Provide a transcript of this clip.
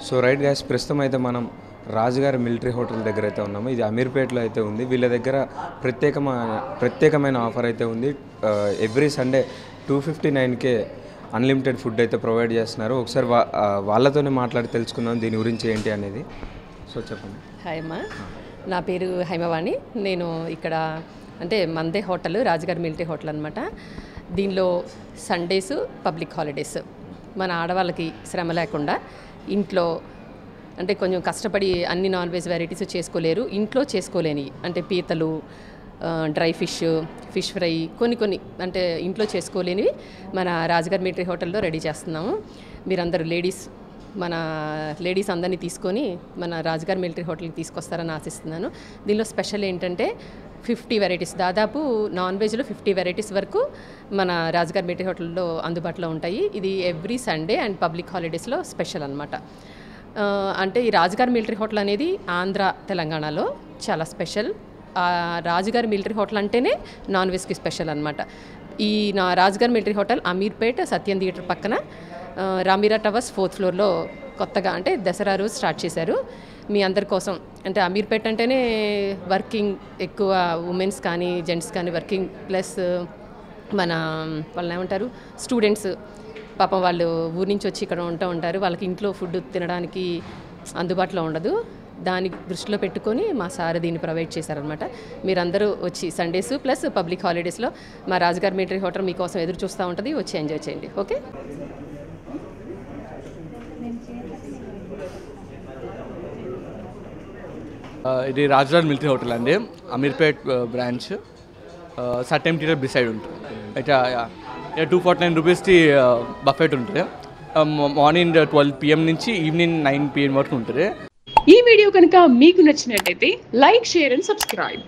So right guys, ప్రస్తుతం అయితే మనం రాజుగారి మిలిటరీ హోటల్ దగ్గర అయితే ఉన్నాము. ఇది అమీర్పేటలో అయితే ఉంది. వీళ్ళ దగ్గర ప్రత్యేకమైన ఆఫర్ అయితే ఉంది. ఎవ్రీ సండే 259కే అన్లిమిటెడ్ ఫుడ్ అయితే ప్రొవైడ్ చేస్తున్నారు. ఒకసారి వాళ్ళతోనే మాట్లాడి తెలుసుకుందాం దీని గురించి ఏంటి అనేది. సో చెప్పండి. హాయ్ అమ్మా, నా పేరు హైమవాణి. నేను ఇక్కడ అంటే మందే హోటల్, రాజుగారి మిలిటరీ హోటల్ అనమాట. దీనిలో సండేస్, పబ్లిక్ హాలిడేస్ మన ఆడవాళ్ళకి శ్రమ లేకుండా ఇంట్లో అంటే కొంచెం కష్టపడి అన్ని నాన్ వెజ్ వెరైటీస్ చేసుకోలేరు, ఇంట్లో చేసుకోలేని అంటే పీతలు, డ్రై ఫిష్ ఫ్రై కొన్ని అంటే ఇంట్లో చేసుకోలేనివి మన రాజుగారి మిలిటరీ హోటల్లో రెడీ చేస్తున్నాము. మీరందరూ మన లేడీస్ అందరినీ తీసుకొని మన రాజుగారి మిలిటరీ హోటల్కి తీసుకొస్తారని ఆశిస్తున్నాను. దీనిలో స్పెషల్ ఏంటంటే 50 వెరైటీస్, దాదాపు నాన్ వెజ్లో 50 వెరైటీస్ వరకు మన రాజుగారి మిలిటరీ హోటల్లో అందుబాటులో ఉంటాయి. ఇది ఎవ్రీ సండే అండ్ పబ్లిక్ హాలిడేస్లో స్పెషల్ అనమాట. అంటే ఈ రాజుగారి మిలిటరీ హోటల్ అనేది ఆంధ్ర, తెలంగాణలో చాలా స్పెషల్. రాజుగారి మిలిటరీ హోటల్ అంటేనే నాన్ వెజ్కి స్పెషల్ అనమాట. ఈ రాజుగారి మిలిటరీ హోటల్ అమీర్పేట్ సత్యం థియేటర్ పక్కన రామీరా టవర్స్ 4th ఫ్లోర్లో కొత్తగా అంటే దసరా రోజు స్టార్ట్ చేశారు. మీ అందరి కోసం అంటే అమీర్పేట్ అంటేనే వర్కింగ్, ఎక్కువ ఉమెన్స్ కానీ జెంట్స్ కానీ వర్కింగ్, ప్లస్ వాళ్ళని ఏమంటారు, స్టూడెంట్స్ పాపం వాళ్ళు ఊరి నుంచి వచ్చి ఇక్కడ ఉంటారు. వాళ్ళకి ఇంట్లో ఫుడ్ తినడానికి అందుబాటులో ఉండదు. దాన్ని దృష్టిలో పెట్టుకొని మా సార్ దీన్ని ప్రొవైడ్ చేశారనమాట. మీరందరూ వచ్చి సండేస్ ప్లస్ పబ్లిక్ హాలిడేస్లో మా రాజుగారి మిలిటరీ హోటల్ మీకోసం ఎదురు చూస్తూ ఉంటుంది. వచ్చి ఎంజాయ్ చేయండి. ఓకే. ఇది రాజుగారి మిలిటరీ హోటల్ అండి, అమీర్పేట్ బ్రాంచ్, సత్యం థియేటర్ బిసైడ్ ఉంటుంది. అయితే 249 రూపీస్కి బఫెట్ ఉంటుంది. మార్నింగ్ 12 PM నుంచి ఈవినింగ్ 9 PM వరకు ఉంటుంది. ఈ వీడియో కనుక మీకు నచ్చినట్టయితే లైక్, షేర్ అండ్ సబ్స్క్రైబ్.